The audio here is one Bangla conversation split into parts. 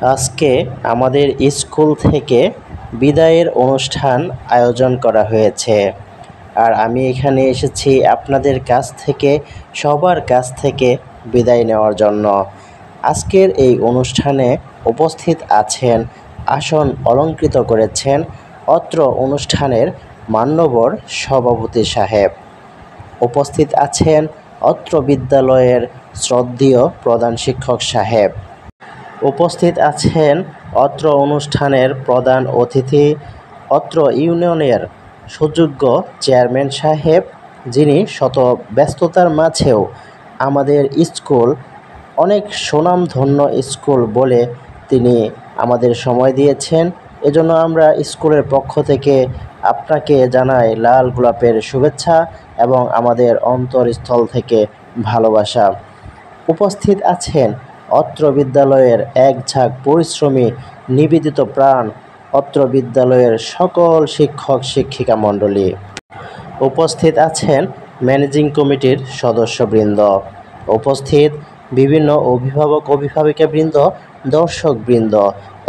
আজকে আমাদের স্কুল থেকে বিদায়ের অনুষ্ঠান আয়োজন করা হয়েছে। আর আমি এখানে এসেছি আপনাদের কাছ থেকে, সবার কাছ থেকে বিদায় নেওয়ার জন্য। আজকের এই অনুষ্ঠানে উপস্থিত আছেন, আসন অলংকৃত করেছেন অত্র অনুষ্ঠানের মান্যবর সভাপতি সাহেব। উপস্থিত আছেন অত্র বিদ্যালয়ের শ্রদ্ধেয় প্রধান শিক্ষক সাহেব। উপস্থিত আছেন অত্র অনুষ্ঠানের প্রধান অতিথি, অত্র ইউনিয়নের সুযোগ্য চেয়ারম্যান সাহেব, যিনি শত ব্যস্ততার মাঝেও আমাদের স্কুল অনেক সুনামধন্য স্কুল বলে তিনি আমাদের সময় দিয়েছেন। এজন্য আমরা স্কুলের পক্ষ থেকে আপনাকে জানাই লাল গোলাপের শুভেচ্ছা এবং আমাদের অন্তরস্থল থেকে ভালোবাসা। উপস্থিত আছেন অত্র বিদ্যালয়ের এক ঝাঁক পরিশ্রমী নিবেদিত প্রাণ, অত্র বিদ্যালয়ের সকল শিক্ষক শিক্ষিকা মণ্ডলী। উপস্থিত আছেন ম্যানেজিং কমিটির সদস্যবৃন্দ। উপস্থিত বিভিন্ন অভিভাবক অভিভাবিকাবৃন্দ, দর্শকবৃন্দ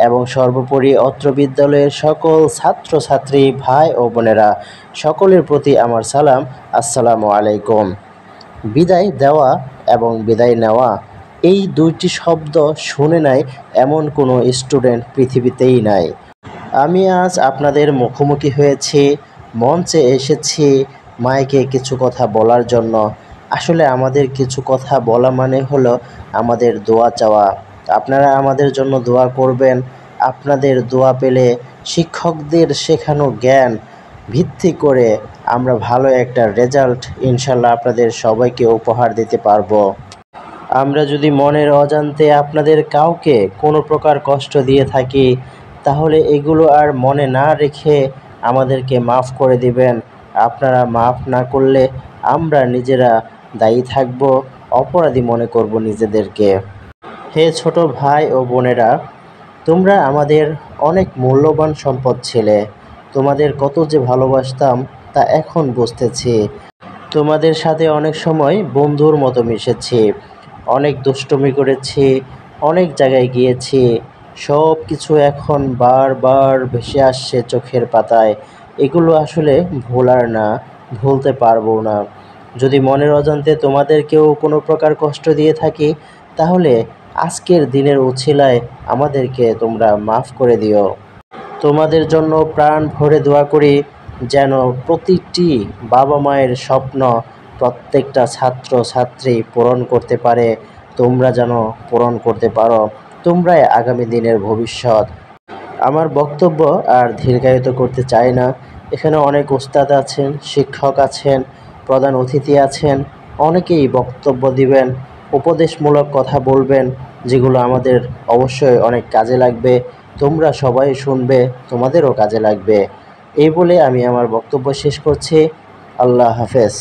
এবং সর্বোপরি অত্র বিদ্যালয়ের সকল ছাত্রছাত্রী ভাই ও বোনেরা, সকলের প্রতি আমার সালাম, আসসালামু আলাইকুম। বিদায় দেওয়া এবং বিদায় নেওয়া, এই দুইটি শব্দ শুনে নাই এমন কোনো স্টুডেন্ট পৃথিবীতেই নাই। আমি আজ আপনাদের মুখোমুখি হয়েছি, মঞ্চে এসেছি মাইকে কিছু কথা বলার জন্য। আসলে আমাদের কিছু কথা বলা মানে হলো আমাদের দোয়া চাওয়া। আপনারা আমাদের জন্য দোয়া করবেন। আপনাদের দোয়া পেলে শিক্ষকদের শেখানো জ্ঞান ভিত্তি করে আমরা ভালো একটা রেজাল্ট ইনশাল্লাহ আপনাদের সবাইকে উপহার দিতে পারবো। আমরা যদি মনের অজান্তে আপনাদের কাউকে কোনো প্রকার কষ্ট দিয়ে থাকি, তাহলে এগুলো আর মনে না রেখে আমাদেরকে মাফ করে দিবেন। আপনারা মাফ না করলে আমরা নিজেরা দায়ী থাকব, অপরাধী মনে করব নিজেদেরকে। হে ছোট ভাই ও বোনেরা, তোমরা আমাদের অনেক মূল্যবান সম্পদ ছিলে। তোমাদের কত যে ভালোবাসতাম তা এখন বুঝতেছি। তোমাদের সাথে অনেক সময় বন্ধুর মতো মিশেছি, অনেক দুষ্টুমি করেছি, অনেক জায়গায় গিয়েছি। সব কিছু এখন বারবার ভেসে আসছে চোখের পাতায়। এগুলো আসলে ভোলার না, ভুলতে পারবো না। যদি মনের অজান্তে তোমাদেরকেও কোনো প্রকার কষ্ট দিয়ে থাকি, তাহলে আজকের দিনের উছিলায় আমাদেরকে তোমরা মাফ করে দিও। তোমাদের জন্য প্রাণ ভরে দোয়া করি যেন প্রতিটি বাবা মায়ের স্বপ্ন প্রত্যেকটা ছাত্র ছাত্রী পূরণ করতে পারে। তোমরা যেন পূরণ করতে পারো। তোমরাই আগামী দিনের ভবিষ্যৎ। আমার বক্তব্য আর দীর্ঘায়িত করতে চাই না। এখানে অনেক ওস্তাদ আছেন, শিক্ষক আছেন, প্রধান অতিথি আছেন, অনেকেই বক্তব্য দিবেন, উপদেশমূলক কথা বলবেন, যেগুলো আমাদের অবশ্যই অনেক কাজে লাগবে। তোমরা সবাই শুনবে, তোমাদেরও কাজে লাগবে। এই বলে আমি আমার বক্তব্য শেষ করছি। আল্লাহ হাফেজ।